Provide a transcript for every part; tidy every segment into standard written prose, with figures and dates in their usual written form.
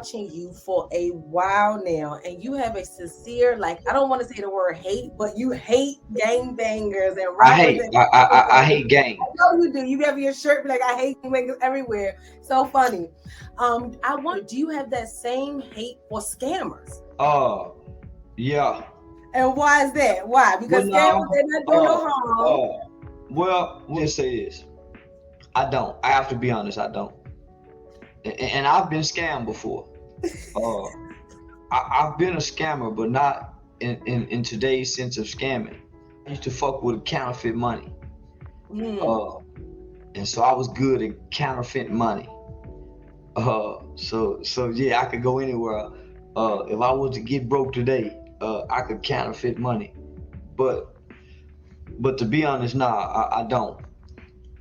watching you for a while now, and you have a sincere, like, I don't want to say the word hate, but you hate gangbangers and I rappers hate and I hate I gangs. know you do. You have your shirt be like, I hate gangbangers everywhere. So funny. I wonder, do you have that same hate for scammers? Uh yeah. And why is that? Why? Well Because scammers, no. they're not doing no harm. Well, let's say this. I don't. I have to be honest, I don't. And I've been scammed before. Uh I've been a scammer, but not in today's sense of scamming. I used to fuck with counterfeit money. Mm. Uh and so I was good at counterfeit money. So yeah, I could go anywhere. If I was to get broke today, I could counterfeit money. But to be honest, nah, I don't.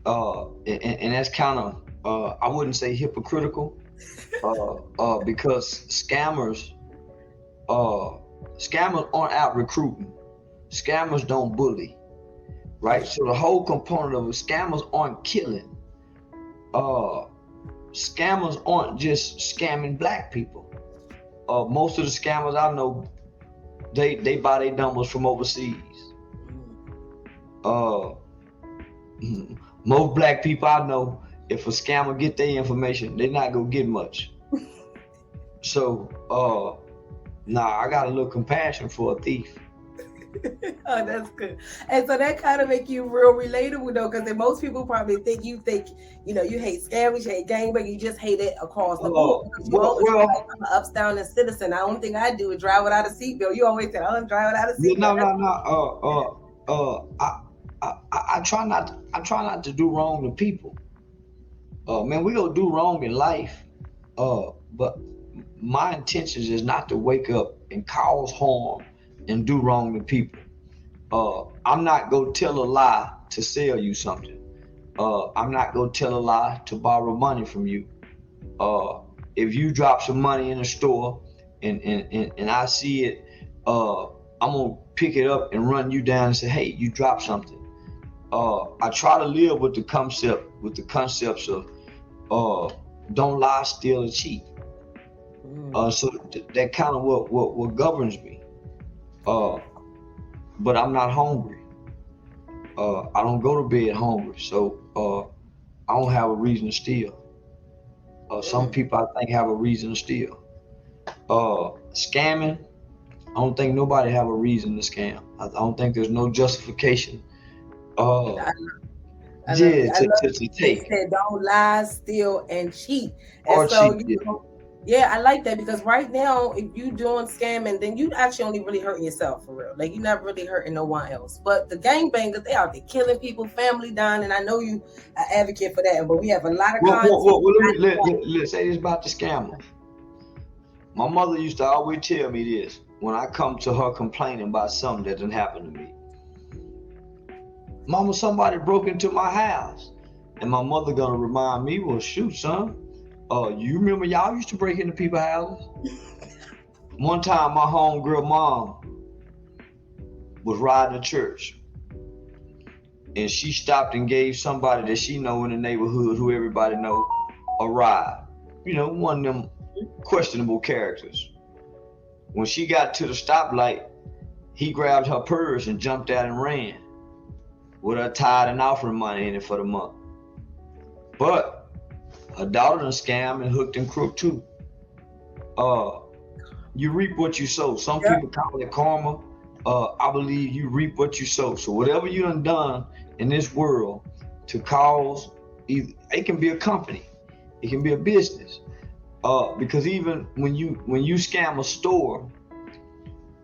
And that's kind of I wouldn't say hypocritical. Because uh, scammers aren't out recruiting. Scammers don't bully, right? So the whole component of it, scammers aren't killing. Uh, Scammers aren't just scamming black people. Most of the scammers I know, they buy their numbers from overseas. Uh, Most black people I know, if a scammer get their information, they not gonna get much. So, nah, I got a little compassion for a thief. Oh, that's good. And so that kind of make you real relatable though, because most people probably think, you hate scammers, you hate gangbangers, you just hate it across the board. Because you always feel like I'm an upstanding citizen. The only thing I do is drive without a seatbelt. You always say, "Oh, I'm driving without a yeah, seatbelt." no. I try not. I try not to do wrong to people. Man, we gonna do wrong in life. But my intentions is not to wake up and cause harm and do wrong to people. I'm not gonna tell a lie to sell you something. I'm not gonna tell a lie to borrow money from you. If you drop some money in a store and I see it, I'm gonna pick it up and run you down and say, "Hey, you dropped something." I try to live with the concepts of don't lie, steal, or cheat. So that kind of what governs me. But I'm not hungry. I don't go to bed hungry, so I don't have a reason to steal. Some people I think have a reason to steal. Scamming, I don't think nobody have a reason to scam. I don't think there's no justification. Uh, I love yeah, it. I love to you take said don't lie, steal, and cheat. And or so, cheat. Yeah. yeah, I like that because right now, if you doing scamming, then you actually only really hurting yourself for real. Like you're not really hurting no one else. But the gangbangers, they out there killing people, family dying, and I know you are advocate for that. But we have a lot of content. Let's say this about the scammers. My mother used to always tell me this when I come to her complaining about something that didn't happen to me. Mama, somebody broke into my house. And my mother gonna remind me, well, shoot, son. You remember y'all used to break into people's houses? One time my homegirl mom was riding to church. And she stopped and gave somebody that she know in the neighborhood, who everybody know, a ride. You know, one of them questionable characters. When she got to the stoplight, he grabbed her purse and jumped out and ran with her tithe and offering money in it for the month. But her daughter done scammed and hooked and crooked too. You reap what you sow. Some people call it karma. I believe you reap what you sow. So whatever you done in this world to cause, it can be a company, it can be a business. Because even when you scam a store,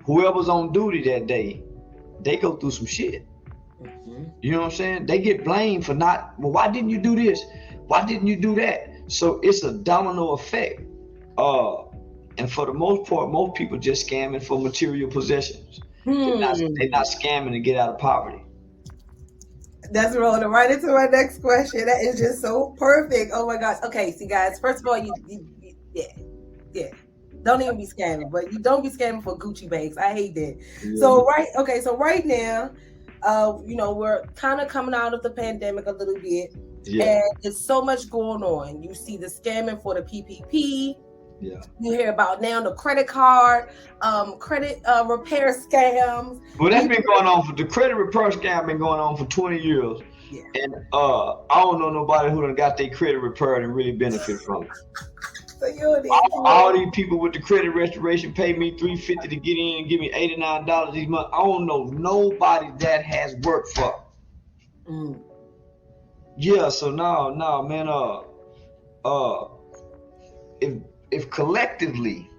whoever's on duty that day, they go through some shit. You know what I'm saying? They get blamed for not, well, why didn't you do this? Why didn't you do that? So it's a domino effect. And for the most part, most people just scamming for material possessions. They're not scamming to get out of poverty. That's rolling right into my next question. That is just so perfect. Oh my gosh. Okay, see guys, first of all, yeah. Don't even be scamming, but you don't be scamming for Gucci bags. I hate that. Yeah. So right now, we're kind of coming out of the pandemic a little bit, and there's so much going on. You see the scamming for the PPP, Yeah. You hear about now the credit card, credit repair scams. Well, that's been going on the credit repair scam been going on for 20 years. Yeah. And I don't know nobody who done got their credit repaired and really benefit from it. So you All these people with the credit restoration pay me $350 to get in and give me $89 each month. I don't know nobody that has worked for. Yeah, so no, man. If collectively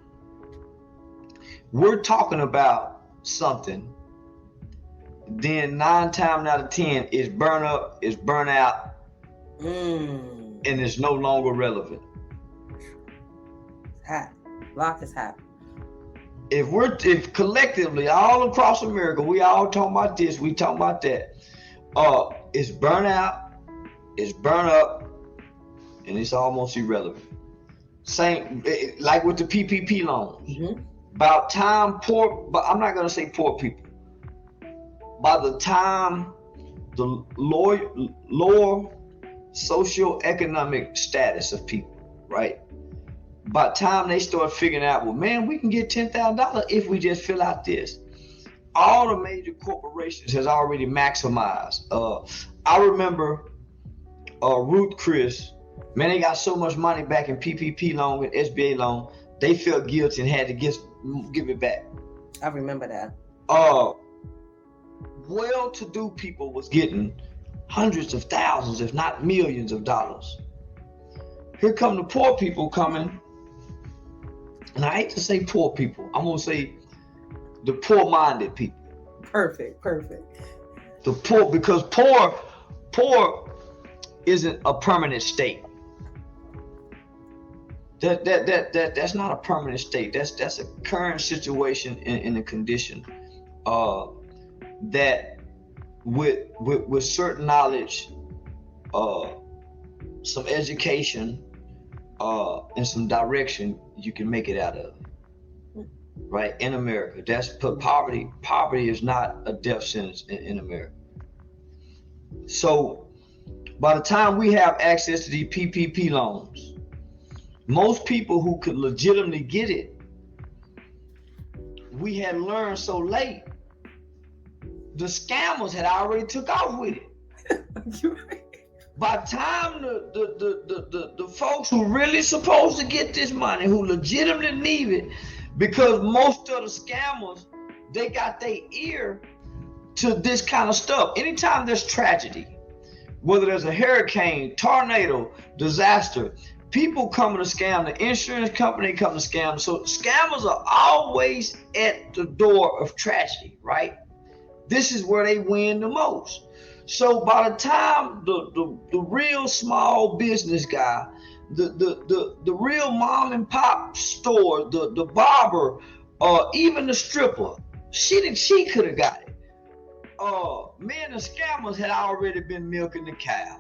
we're talking about something, then 9 times out of 10 it's burn up, it's burn out, and it's no longer relevant. Block is hot. If collectively all across America we all talking about this, we talking about that, it's burn out, it's burn up, and it's almost irrelevant. Same like with the PPP loans. About time but I'm not gonna say poor people. By the time the lower socioeconomic status of people, right? By the time they start figuring out, well, man, we can get $10,000 if we just fill out this. All the major corporations has already maximized. I remember Ruth Chris, man, they got so much money back in PPP loan and SBA loan, they felt guilty and had to give it back. I remember that. Well-to-do people was getting hundreds of thousands, if not millions of dollars. Here come the poor people coming. And I hate to say poor people. I'm going to say the poor-minded people. Perfect. The poor, because poor isn't a permanent state. That's not a permanent state. That's a current situation in a condition that with certain knowledge, some education, and some direction, you can make it out of, right? In America, poverty is not a death sentence in America. So by the time we have access to these PPP loans, most people who could legitimately get it, we had learned so late, the scammers had already took off with it. By the time the folks who really supposed to get this money, who legitimately need it, because most of the scammers, they got their ear to this kind of stuff. Anytime there's tragedy, whether there's a hurricane, tornado, disaster, people come to scam, the insurance company come to scam. So scammers are always at the door of tragedy, right? This is where they win the most. So by the time the real small business guy, the real mom and pop store, the barber, even the stripper, she could have got it. Man, the scammers had already been milking the cow.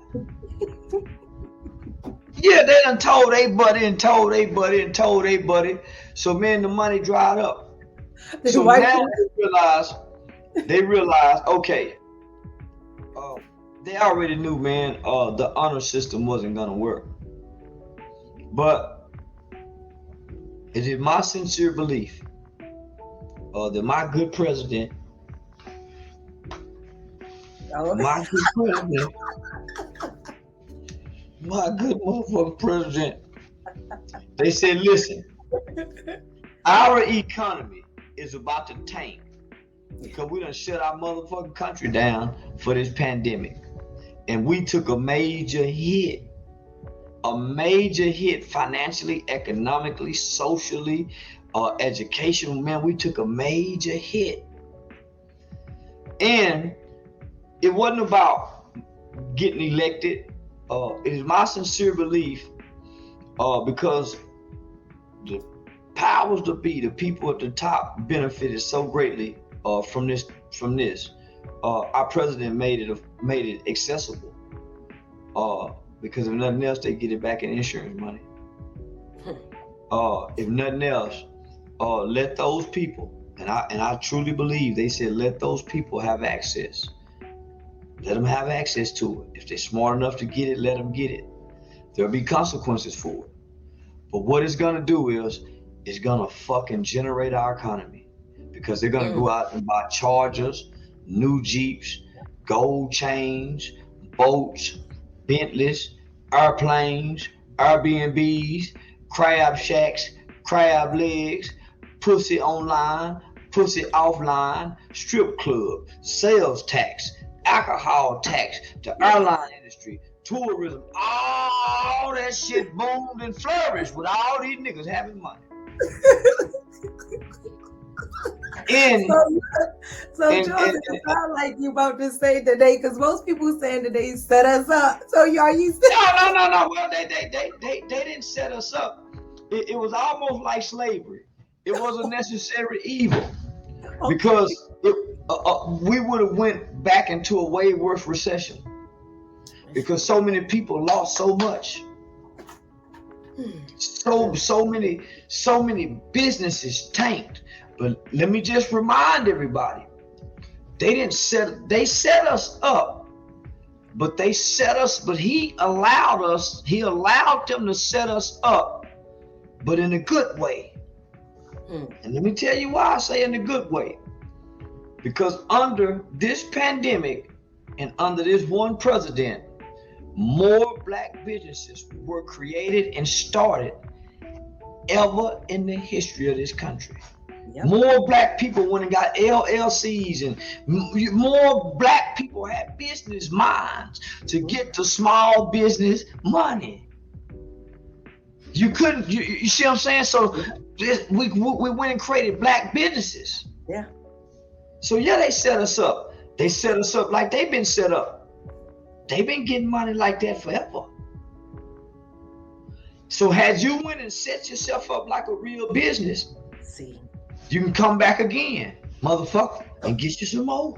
Yeah, they done told they buddy and told they buddy and told they buddy. So man, the money dried up. So now they realize, okay. They already knew, man, the honor system wasn't gonna work. But it is my sincere belief that my good president, my good motherfucking president, they said, listen, our economy is about to tank because we done shut our motherfucking country down for this pandemic. And we took a major hit financially, economically, socially, educational. Man, we took a major hit. And it wasn't about getting elected. It is my sincere belief, because the powers to be, the people at the top, benefited so greatly from this. Our president made it accessible, because if nothing else, they get it back in insurance money. If nothing else, let those people, and I truly believe they said, let those people have access. Let them have access to it. If they're smart enough to get it, let them get it. There'll be consequences for it. But what it's gonna do is it's gonna fucking generate our economy, because they're gonna go out and buy Chargers, new Jeeps, gold chains, boats, Bentleys, airplanes, Airbnbs, crab shacks, crab legs, pussy online, pussy offline, strip club, sales tax, alcohol tax, the airline industry, tourism, all that shit boomed and flourished with all these niggas having money. So Charles, it sounds like you about to say today, because most people saying that they set us up. So are you saying? No. Well, they didn't set us up. It was almost like slavery. It was a necessary evil, because we would have went back into a way worse recession, because so many people lost so much. So many businesses tanked. But let me just remind everybody, they set us up, but he allowed them to set us up, but in a good way. And let me tell you why I say in a good way. Because under this pandemic and under this one president, more black businesses were created and started ever in the history of this country. Yep. More black people went and got LLCs, and more black people had business minds to get the small business money. You see what I'm saying? So we went and created black businesses. Yeah. So yeah, they set us up. They set us up like they've been set up. They've been getting money like that forever. So had you went and set yourself up like a real business, you can come back again, motherfucker, and get you some more.